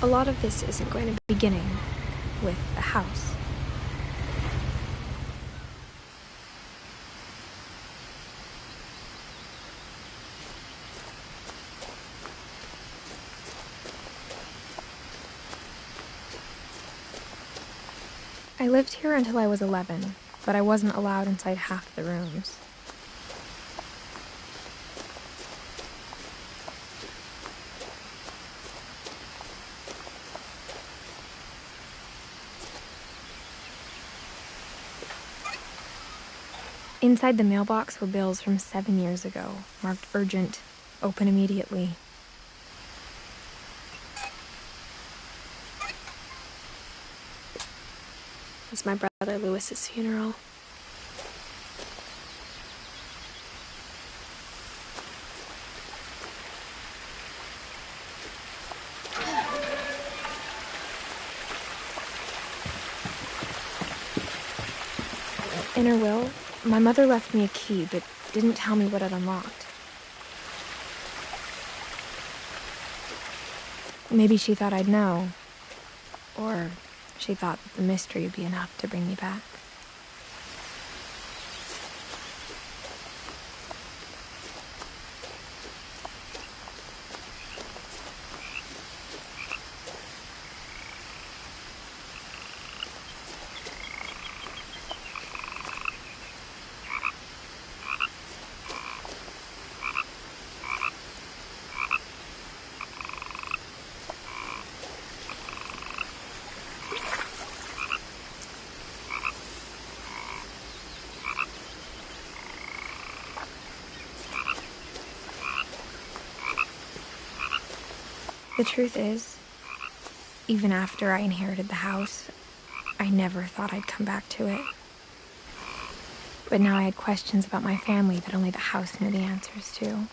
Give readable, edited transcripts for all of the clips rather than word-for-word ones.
lot of this isn't going to be beginning with a house. I lived here until I was 11, but I wasn't allowed inside half the rooms. Inside the mailbox were bills from 7 years ago, marked urgent, open immediately. It's my brother Lewis's funeral. In her will, my mother left me a key, but didn't tell me what it unlocked. Maybe she thought I'd know, or she thought that the mystery would be enough to bring me back. The truth is, even after I inherited the house, I never thought I'd come back to it. But now I had questions about my family that only the house knew the answers to.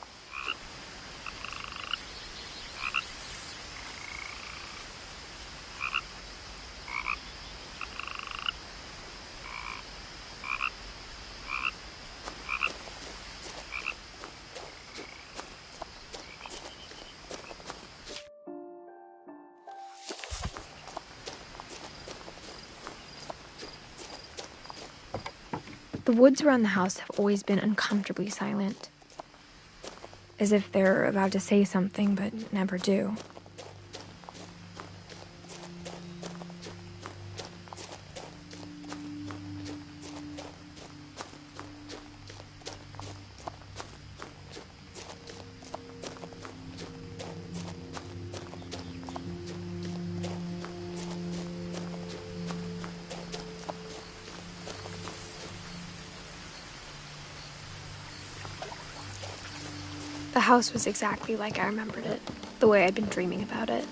The woods around the house have always been uncomfortably silent, as if they're about to say something but never do. The house was exactly like I remembered it, the way I'd been dreaming about it.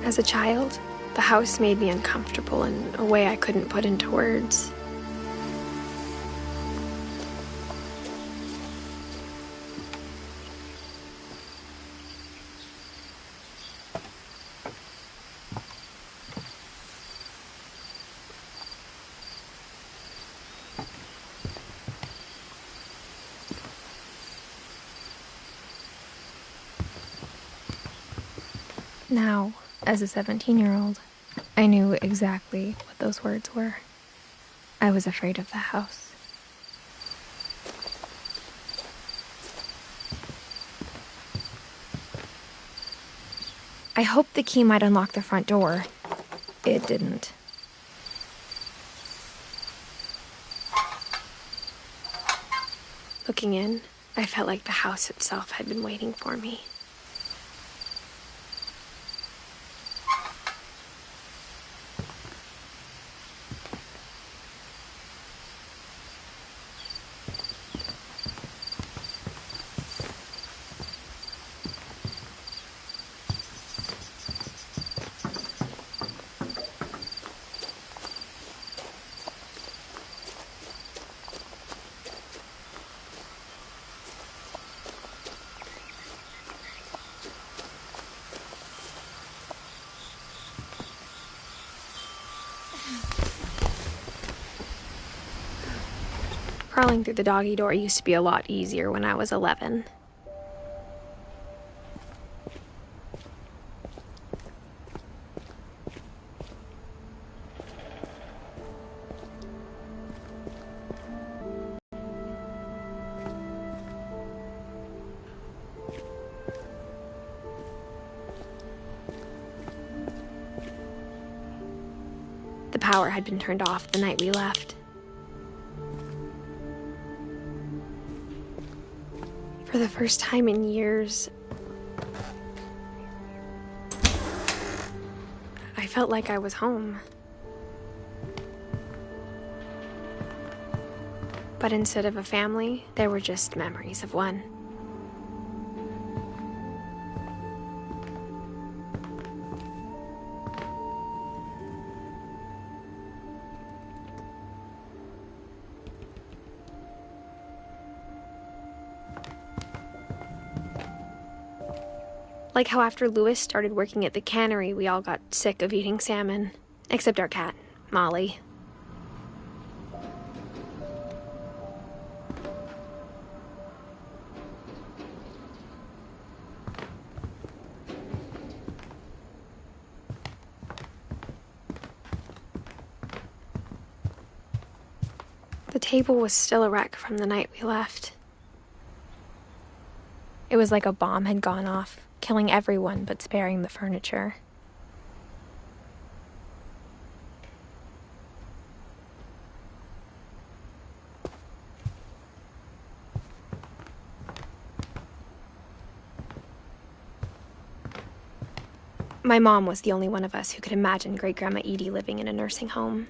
As a child, the house made me uncomfortable in a way I couldn't put into words. Now, as a 17-year-old, I knew exactly what those words were. I was afraid of the house. I hoped the key might unlock the front door. It didn't. Looking in, I felt like the house itself had been waiting for me. Crawling through the doggy door used to be a lot easier when I was 11. The power had been turned off the night we left. For the first time in years, I felt like I was home. But instead of a family, there were just memories of one. Like how after Louis started working at the cannery, we all got sick of eating salmon. Except our cat, Molly. The table was still a wreck from the night we left. It was like a bomb had gone off, killing everyone but sparing the furniture. My mom was the only one of us who could imagine Great-Grandma Edie living in a nursing home.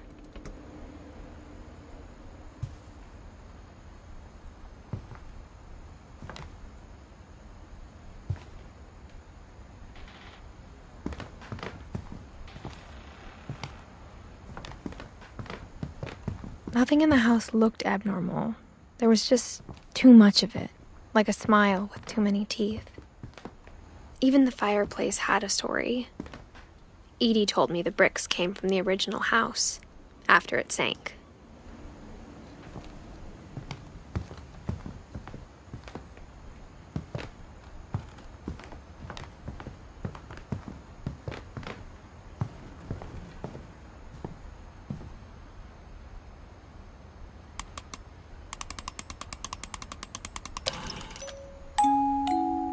Nothing in the house looked abnormal. There was just too much of it, like a smile with too many teeth. Even the fireplace had a story. Edie told me the bricks came from the original house, after it sank.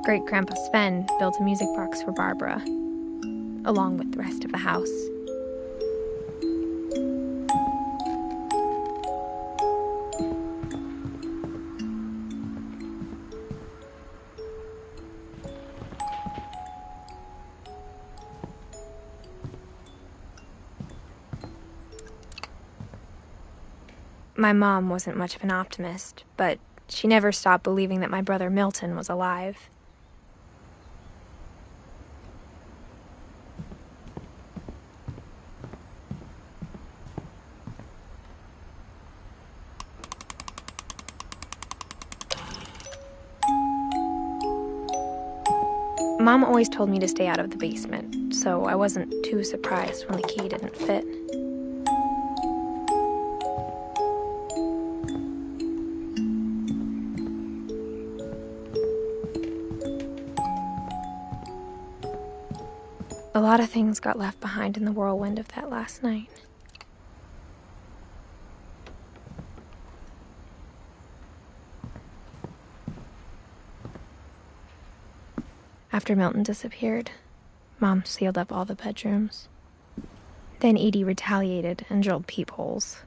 Great-Grandpa Sven built a music box for Barbara, along with the rest of the house. My mom wasn't much of an optimist, but she never stopped believing that my brother Milton was alive. Mom always told me to stay out of the basement, so I wasn't too surprised when the key didn't fit. A lot of things got left behind in the whirlwind of that last night. After Milton disappeared, Mom sealed up all the bedrooms. Then Edie retaliated and drilled peepholes.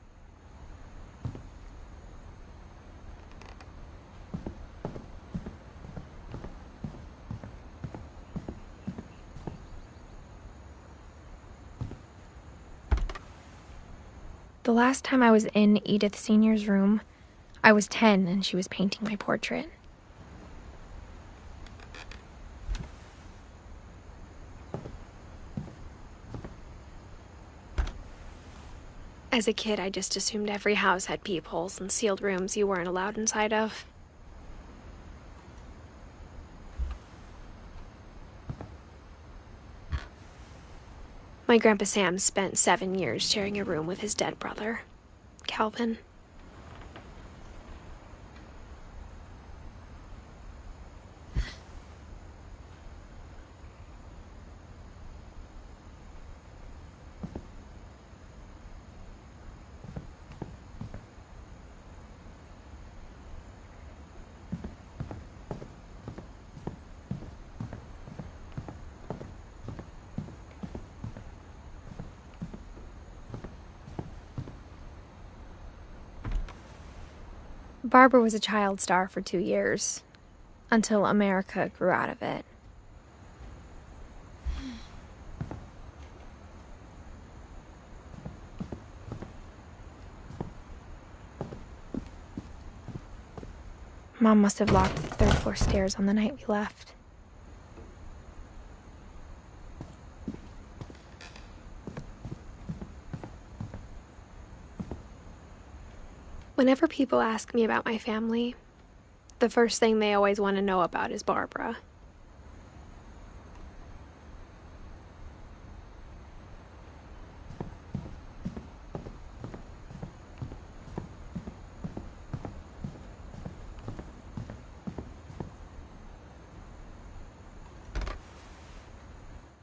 The last time I was in Edith Sr.'s room, I was 10 and she was painting my portrait. As a kid, I just assumed every house had peepholes and sealed rooms you weren't allowed inside of. My Grandpa Sam spent 7 years sharing a room with his dead brother, Calvin. Barbara was a child star for 2 years, until America grew out of it. Mom must have locked the third-floor stairs on the night we left. Whenever people ask me about my family, the first thing they always want to know about is Barbara.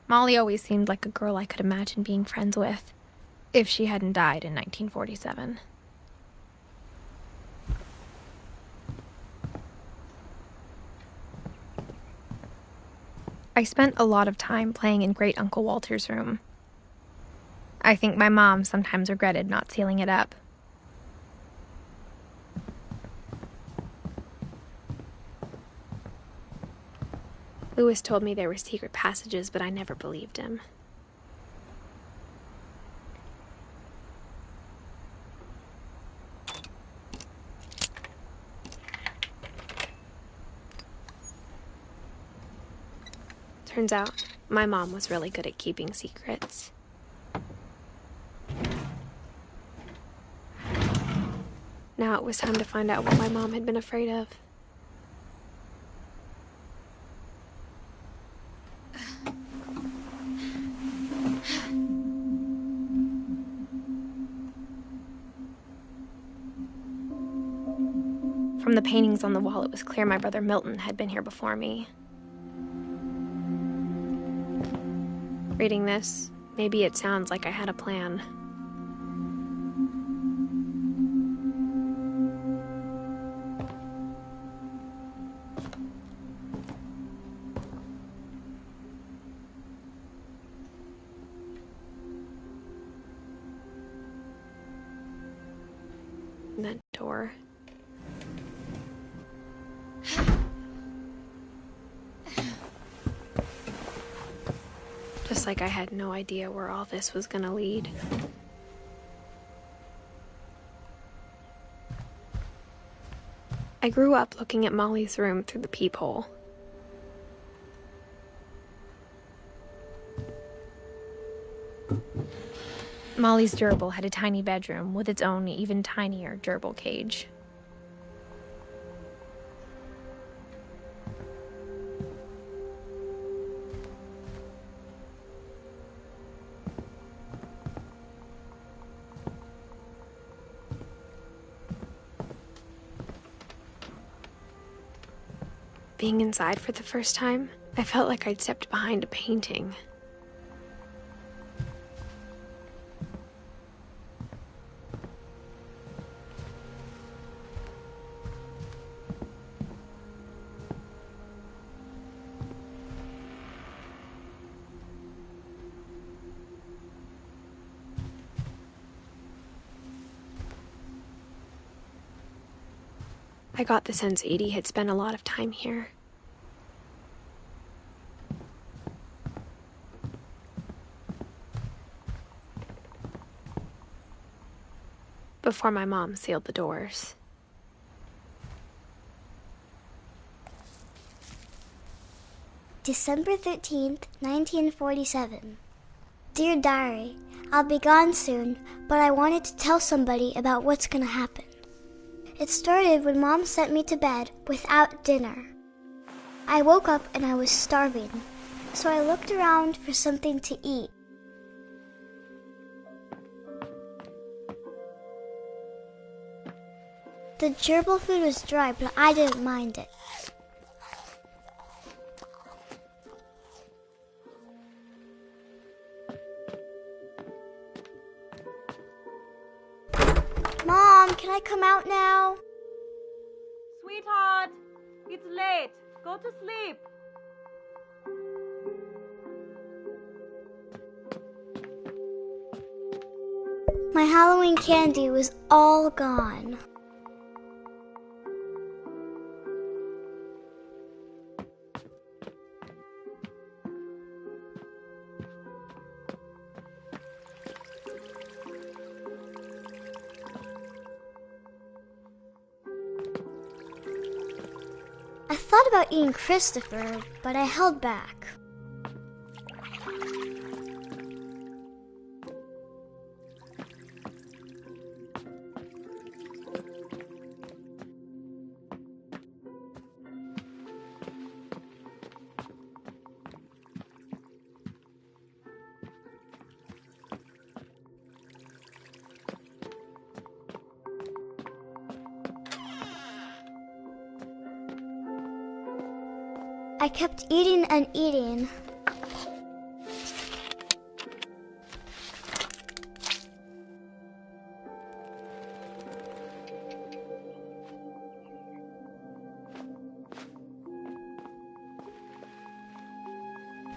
Molly always seemed like a girl I could imagine being friends with, if she hadn't died in 1947. I spent a lot of time playing in Great Uncle Walter's room. I think my mom sometimes regretted not sealing it up. Louis told me there were secret passages, but I never believed him. Turns out, my mom was really good at keeping secrets. Now it was time to find out what my mom had been afraid of. From the paintings on the wall, it was clear my brother Milton had been here before me. Reading this, maybe it sounds like I had a plan. That door. Just like I had no idea where all this was gonna lead. I grew up looking at Molly's room through the peephole. Molly's gerbil had a tiny bedroom with its own even tinier gerbil cage. Being inside for the first time, I felt like I'd stepped behind a painting. I got the sense Edie had spent a lot of time here. Before my mom sealed the doors. December 13th, 1947. Dear Diary, I'll be gone soon, but I wanted to tell somebody about what's gonna happen. It started when Mom sent me to bed without dinner. I woke up and I was starving, so I looked around for something to eat. The gerbil food was dry, but I didn't mind it. Mom, can I come out now? Sweetheart, it's late. Go to sleep. My Halloween candy was all gone. thought about eating Christopher, but I held back. I kept eating and eating.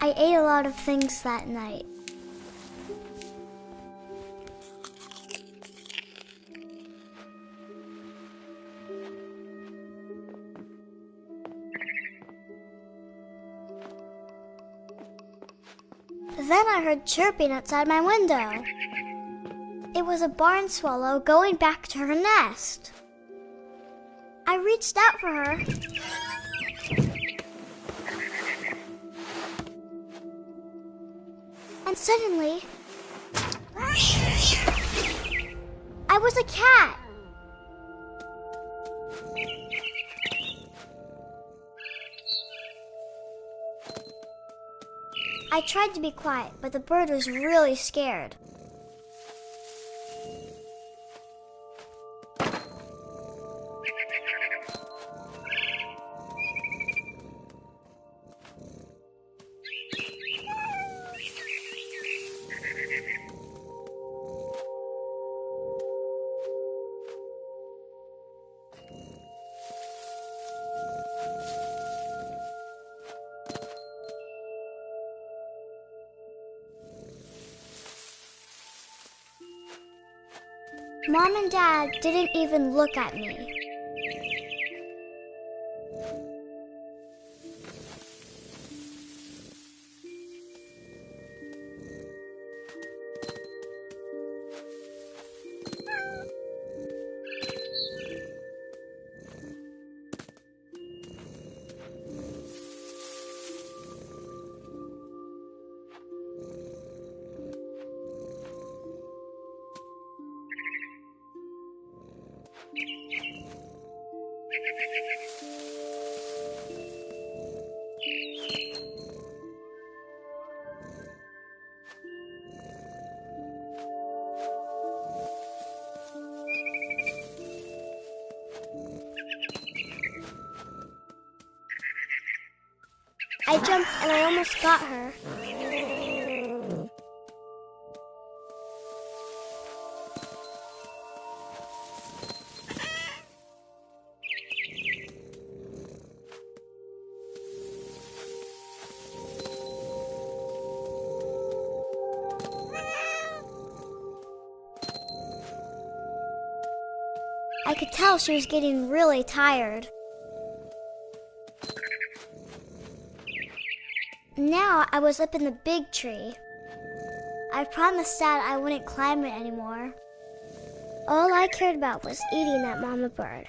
I ate a lot of things that night. Then I heard chirping outside my window. It was a barn swallow going back to her nest. I reached out for her. And suddenly, I was a cat. I tried to be quiet, but the bird was really scared. Mom and Dad didn't even look at me. I jumped and I almost got her. I could tell she was getting really tired. Now I was up in the big tree. I promised Dad I wouldn't climb it anymore. All I cared about was eating that mama bird.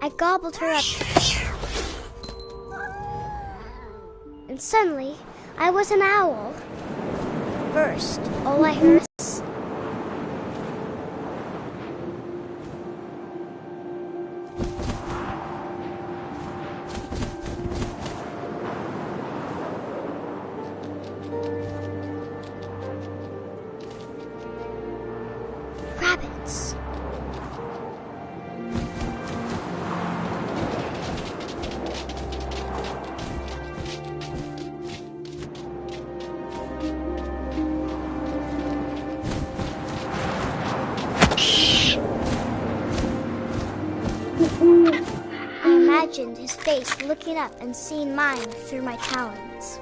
I gobbled her up. And suddenly, I was an owl. First, all I heard was... rabbits. I imagined his face looking up and seeing mine through my talons.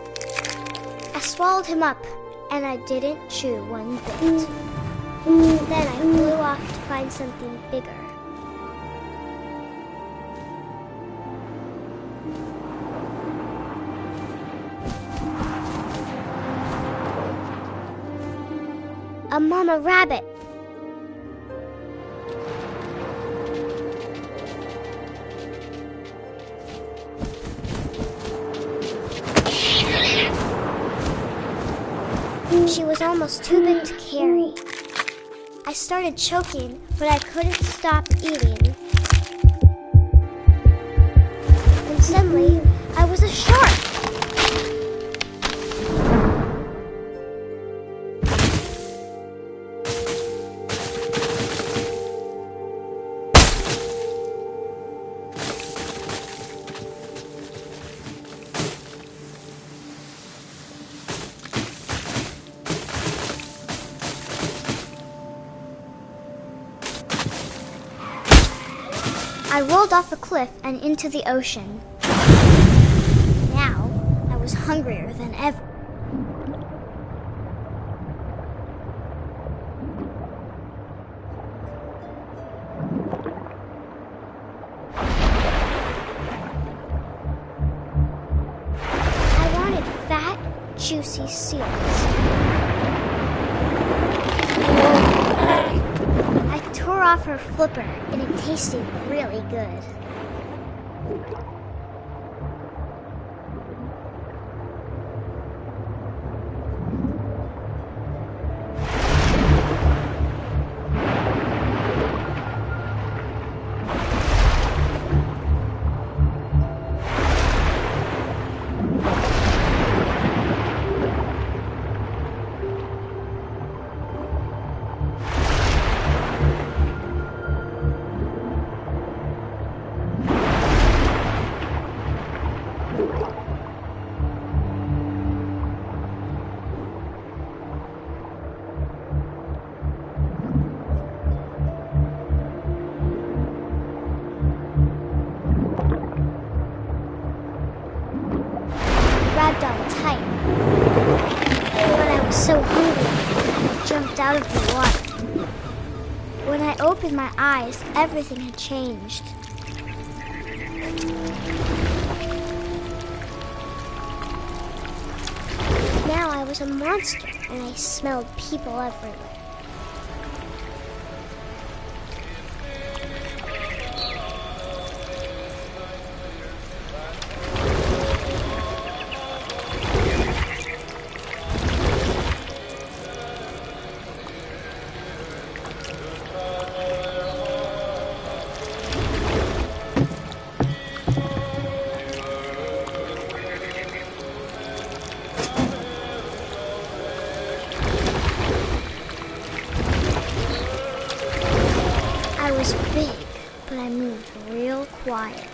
I swallowed him up, and I didn't chew one bit. Then I flew off to find something bigger. A mama rabbit. She was almost too big to carry. I started choking, but I couldn't stop eating. And suddenly, I was a shark. I rolled off a cliff and into the ocean. Now, I was hungrier than ever. I wanted fat, juicy seals. I tore off her flipper, and it tasted really good. Grabbed on tight. But I was so hungry, I jumped out of the water. When I opened my eyes, everything had changed. Now I was a monster, and I smelled people everywhere. I was big, but I moved real quiet.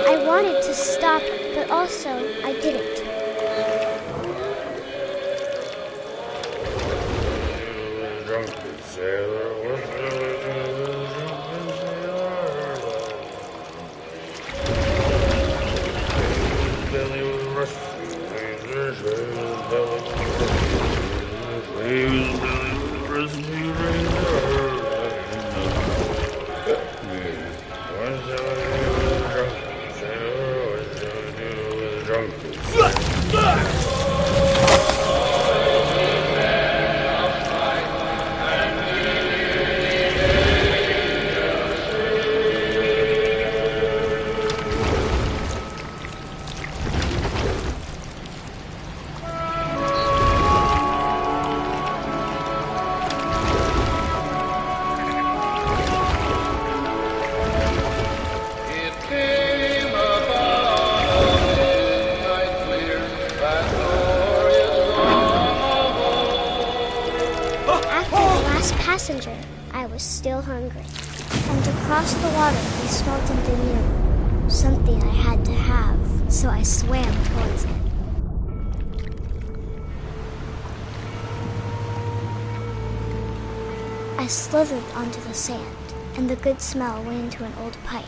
I wanted to stop, but also I didn't. Drunk. passenger, I was still hungry. And across the water, I smelled something new. Something I had to have, so I swam towards it. I slithered onto the sand, and the good smell went into an old pipe.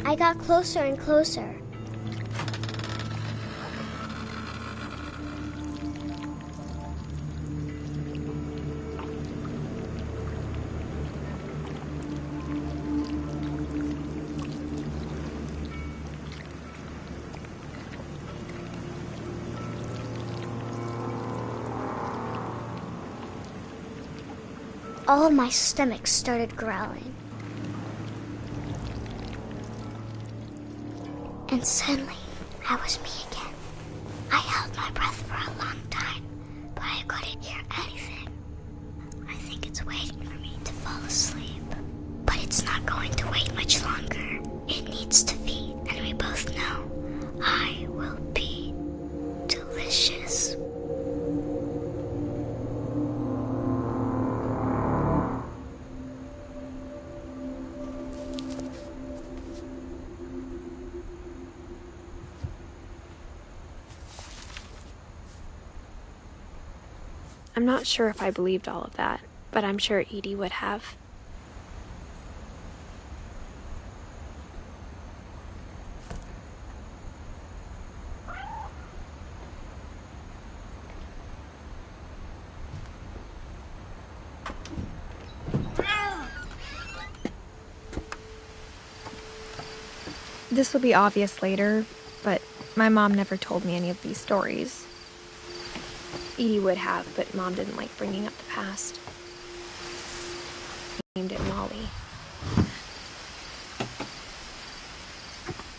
I got closer and closer. All of my stomach started growling. And suddenly, I was me again. I held my breath for a long time, but I couldn't hear anything. I think it's waiting for me to fall asleep. But it's not going to wait much longer. It needs to feed, and we both know I will be delicious. I'm not sure if I believed all of that, but I'm sure Edie would have. This will be obvious later, but my mom never told me any of these stories. Edie would have, but Mom didn't like bringing up the past. She named it Molly.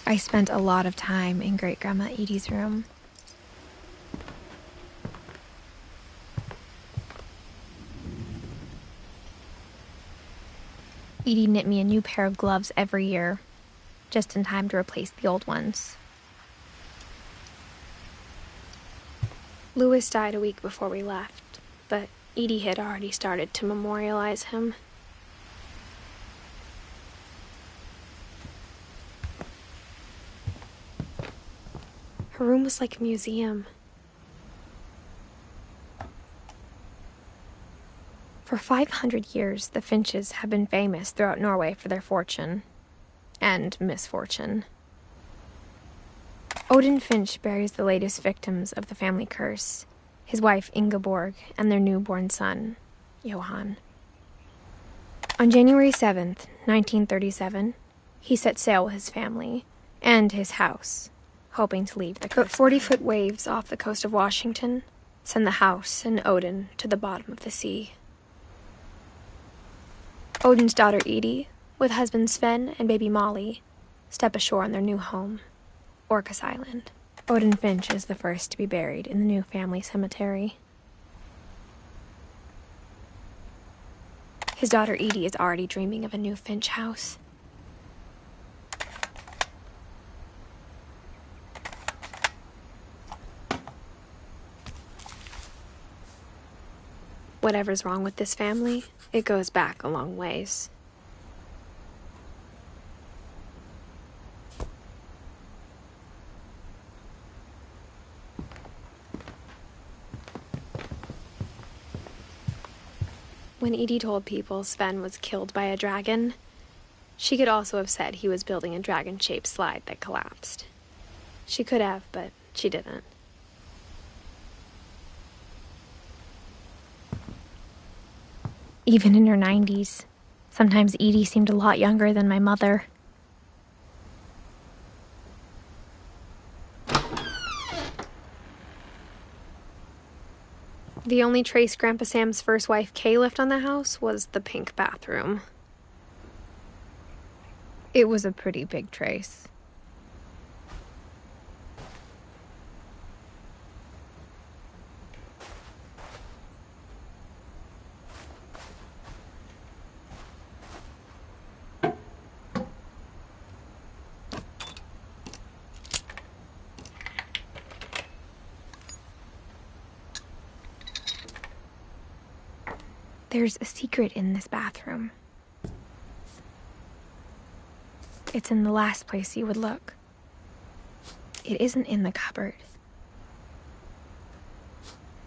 I spent a lot of time in Great-Grandma Edie's room. Edie knit me a new pair of gloves every year, just in time to replace the old ones. Louis died a week before we left, but Edie had already started to memorialize him. Her room was like a museum. For 500 years, the Finches have been famous throughout Norway for their fortune and misfortune. Odin Finch buries the latest victims of the family curse, his wife Ingeborg and their newborn son, Johan. On January 7th, 1937, he set sail with his family and his house, hoping to leave the coast. But 40-foot waves off the coast of Washington send the house and Odin to the bottom of the sea. Odin's daughter Edie, with husband Sven and baby Molly, step ashore on their new home, Orcas Island. Odin Finch is the first to be buried in the new family cemetery. His daughter Edie is already dreaming of a new Finch house. Whatever's wrong with this family, it goes back a long ways. When Edie told people Sven was killed by a dragon, she could also have said he was building a dragon-shaped slide that collapsed. She could have, but she didn't. even in her 90s. Sometimes Edie seemed a lot younger than my mother. The only trace Grandpa Sam's first wife, Kay, left on the house was the pink bathroom. It was a pretty big trace. There's a secret in this bathroom. It's in the last place you would look. It isn't in the cupboard.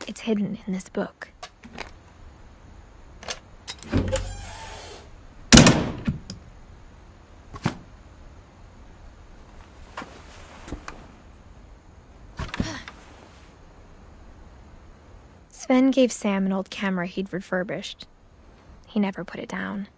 It's hidden in this book. Sven gave Sam an old camera he'd refurbished. He never put it down.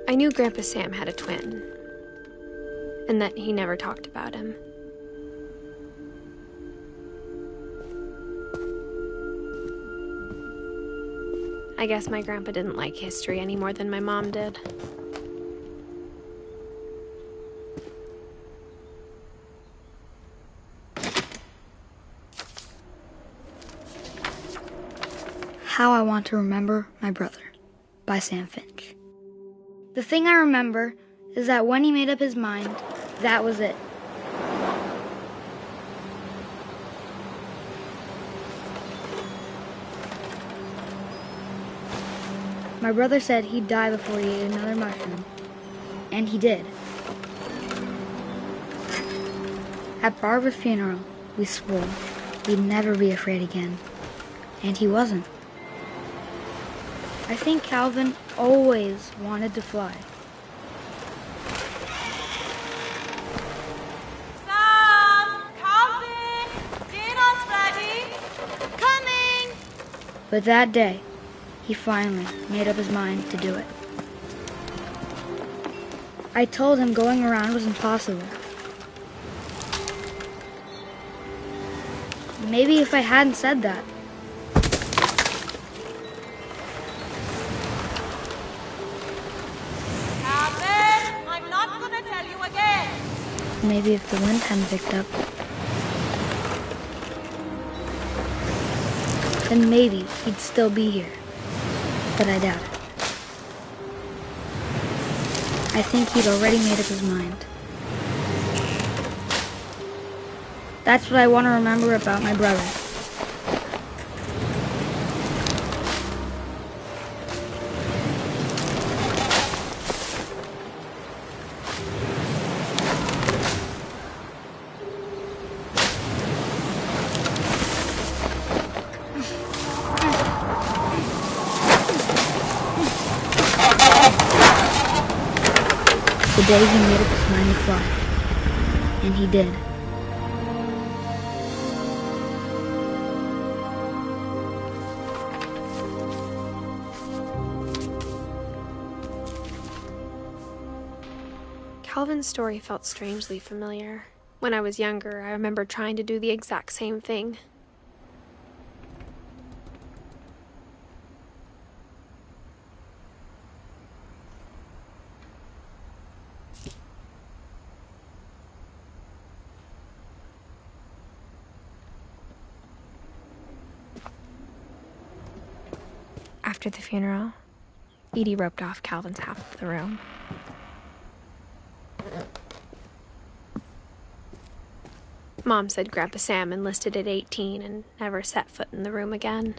I knew Grandpa Sam had a twin, and that he never talked about him. I guess my grandpa didn't like history any more than my mom did. How I Want to Remember My Brother by Sam Finch. The thing I remember is that when he made up his mind, that was it. My brother said he'd die before he ate another mushroom, and he did. At Barbara's funeral, we swore we'd never be afraid again, and he wasn't. I think Calvin always wanted to fly. Sam! Calvin! Dinner's ready! Coming! But that day, he finally made up his mind to do it. I told him going around was impossible. Maybe if I hadn't said that, maybe if the wind hadn't picked up, then maybe he'd still be here. But I doubt it. I think he'd already made up his mind. That's what I want to remember about my brother. The day he made up his mind to fly. And he did. Calvin's story felt strangely familiar. When I was younger, I remember trying to do the exact same thing. After the funeral, Edie roped off Calvin's half of the room. Mom said Grandpa Sam enlisted at 18 and never set foot in the room again.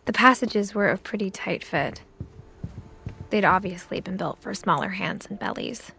The passages were a pretty tight fit. They'd obviously been built for smaller hands and bellies.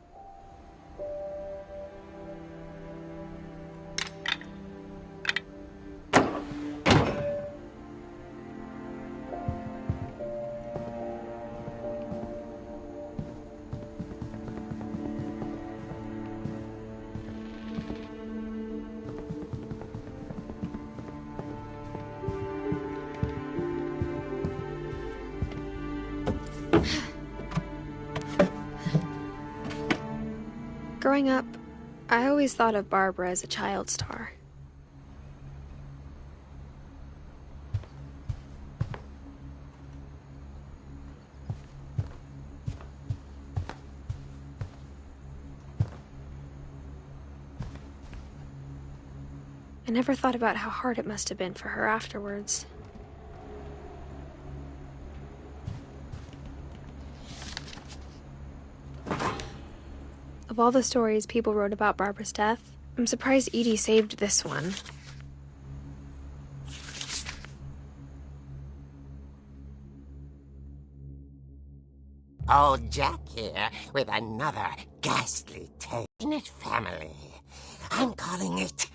Growing up, I always thought of Barbara as a child star. I never thought about how hard it must have been for her afterwards. Of all the stories people wrote about Barbara's death, I'm surprised Edie saved this one. Old Jack here with another ghastly tale in its family. I'm calling it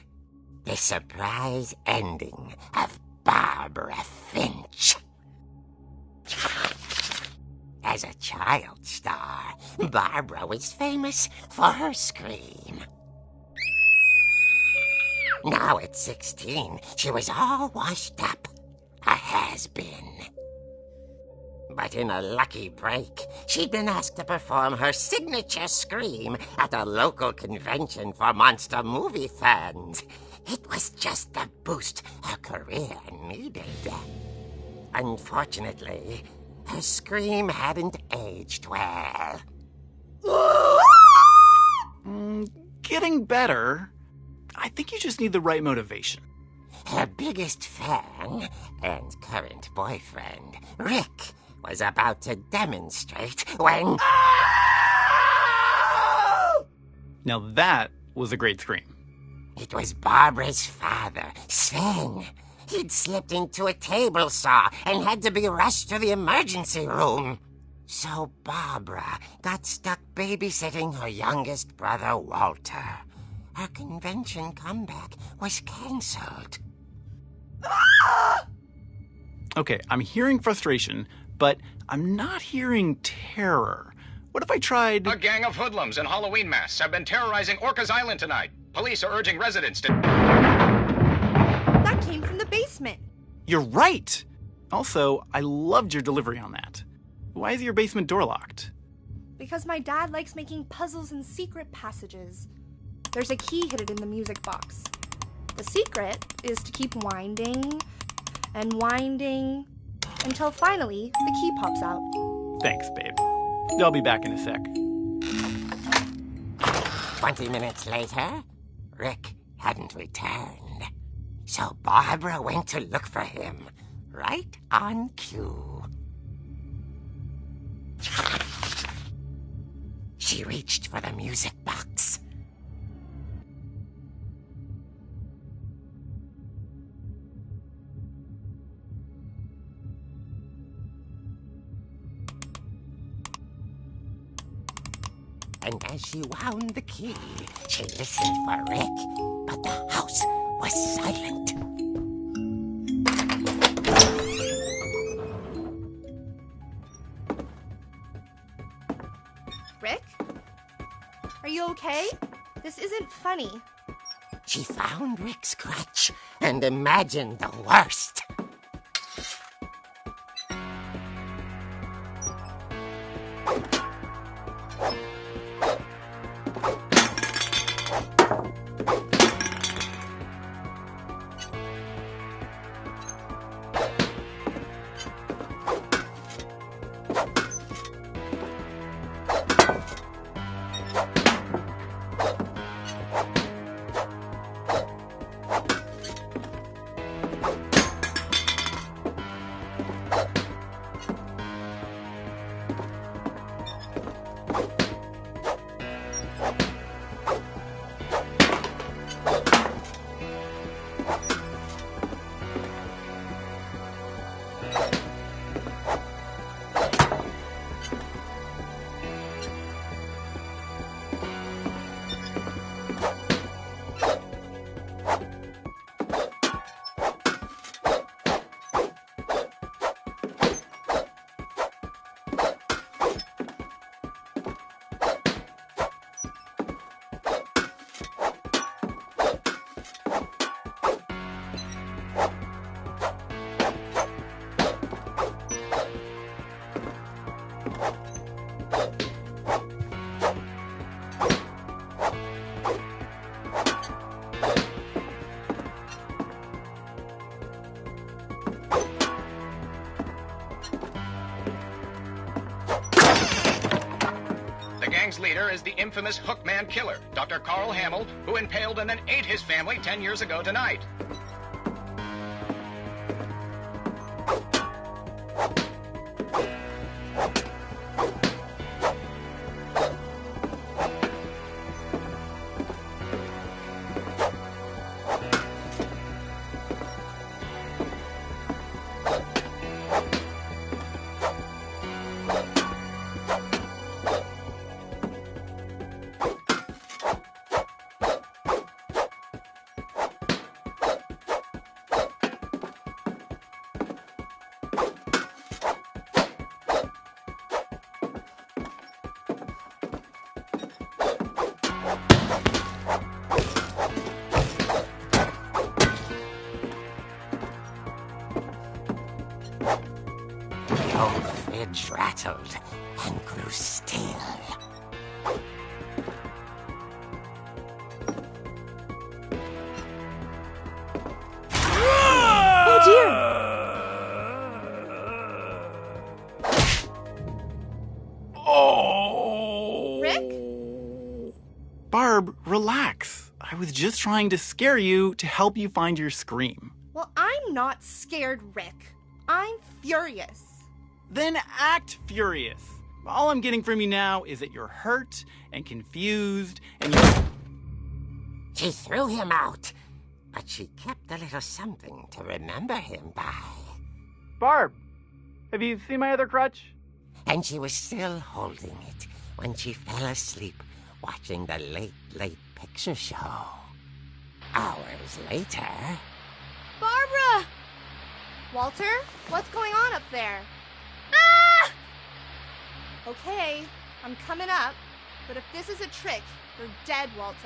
The Surprise Ending of Barbara Finch. As a child star, Barbara was famous for her scream. Now at 16, she was all washed up, a has-been. But in a lucky break, she'd been asked to perform her signature scream at a local convention for monster movie fans. It was just the boost her career needed. Unfortunately, her scream hadn't aged well. Getting better. I think you just need the right motivation. Her biggest fan and current boyfriend, Rick, was about to demonstrate when... Now that was a great scream. It was Barbara's father, Sven. He'd slipped into a table saw and had to be rushed to the emergency room. So Barbara got stuck babysitting her youngest brother, Walter. Her convention comeback was canceled. Okay, I'm hearing frustration, but I'm not hearing terror. What if I tried... A gang of hoodlums in Halloween masks have been terrorizing Orcas Island tonight. Police are urging residents to... That came from the basement. You're right! Also, I loved your delivery on that. Why is your basement door locked? Because my dad likes making puzzles and secret passages. There's a key hidden in the music box. The secret is to keep winding and winding until finally the key pops out. Thanks, babe. I'll be back in a sec. 20 minutes later, Rick hadn't returned. So Barbara went to look for him, right on cue. She reached for the music box. and as she wound the key, she listened for Rick, but the house was silent. Rick? Are you okay? This isn't funny. She found Rick's crutch and imagined the worst. The gang's leader is the infamous Hookman killer, Dr. Carl Hamill, who impaled and then ate his family 10 years ago tonight. The old fridge rattled and grew still. Oh dear! Oh! Rick? Barb, relax. I was just trying to scare you to help you find your scream. Well, I'm not scared, Rick. I'm furious. Then act furious. All I'm getting from you now is that you're hurt and confused and you're... She threw him out, but she kept a little something to remember him by. Barb, have you seen my other crutch? And she was still holding it when she fell asleep watching the late picture show. Hours later... Barbara! Walter, what's going on up there? Ah! Okay, I'm coming up, but if this is a trick, you're dead, Walter.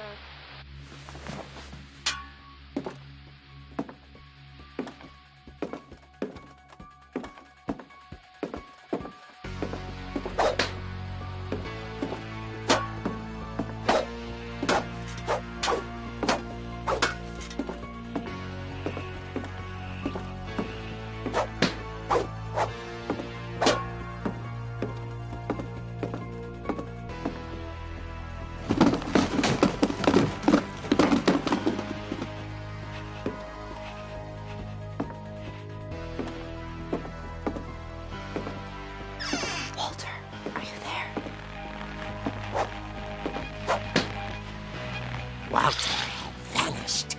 Walter had vanished,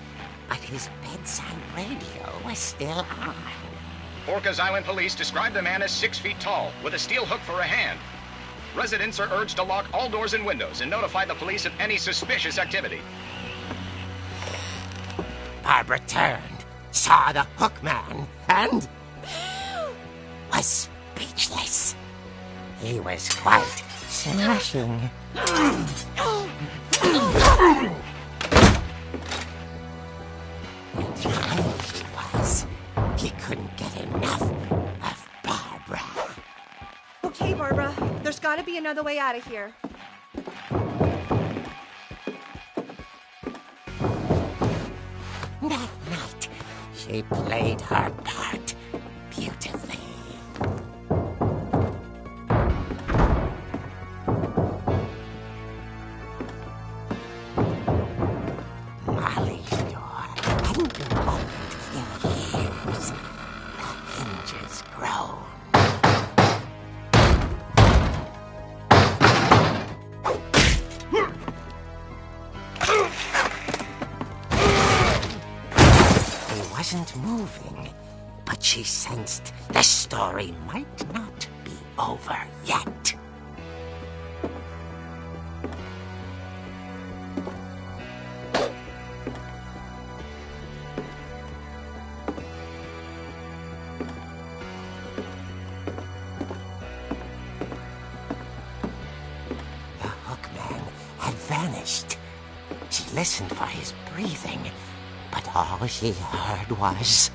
but his bedside radio was still on. Orcas Island police described the man as 6 feet tall, with a steel hook for a hand. Residents are urged to lock all doors and windows and notify the police of any suspicious activity. Barbara turned, saw the hookman, and was speechless. He was quite smashing. And he was. He couldn't get enough of Barbara. Okay, Barbara. There's gotta be another way out of here. That night, she played her part beautifully. Molly's door hadn't been opened in years. The hinges groaned. He wasn't moving, but she sensed the story might not be over yet. The hookman had vanished. She listened for his breathing, but all she heard was...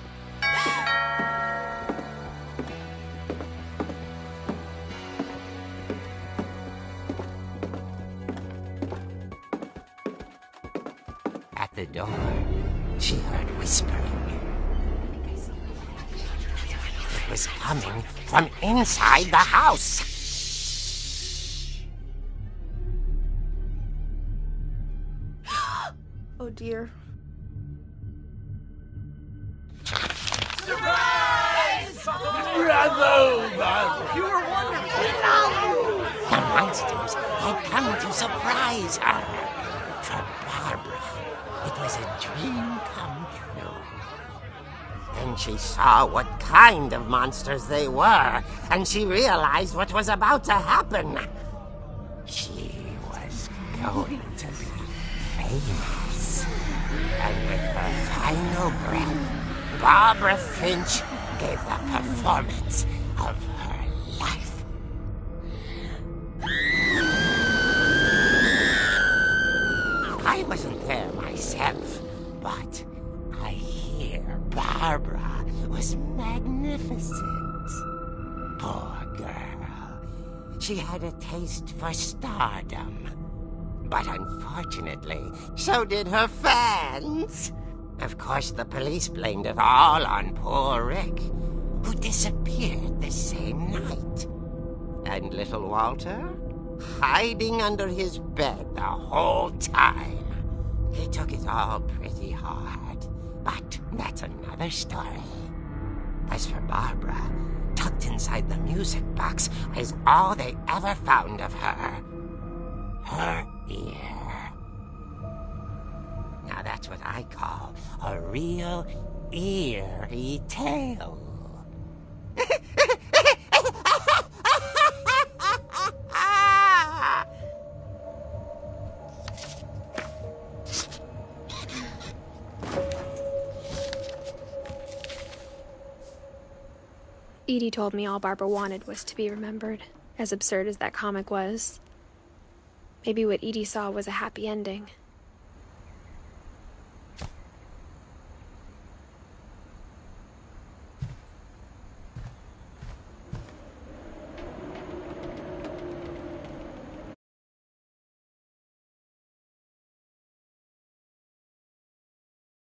At the door, she heard whispering. It was coming from inside the house. Oh dear. The monsters had come to surprise her. For Barbara, it was a dream come true. Then she saw what kind of monsters they were, and she realized what was about to happen. She was going to be famous. And with her final breath, Barbara Finch gave the performance of her life. I wasn't there myself, but I hear Barbara was magnificent. Poor girl. She had a taste for stardom. But unfortunately, so did her fans. Of course, the police blamed it all on poor Rick, who disappeared the same night. And little Walter? Hiding under his bed the whole time. He took it all pretty hard, but that's another story. As for Barbara, tucked inside the music box was all they ever found of her. Her ear. Now that's what I call a real eerie tale. Edie told me all Barbara wanted was to be remembered, as absurd as that comic was. Maybe what Edie saw was a happy ending.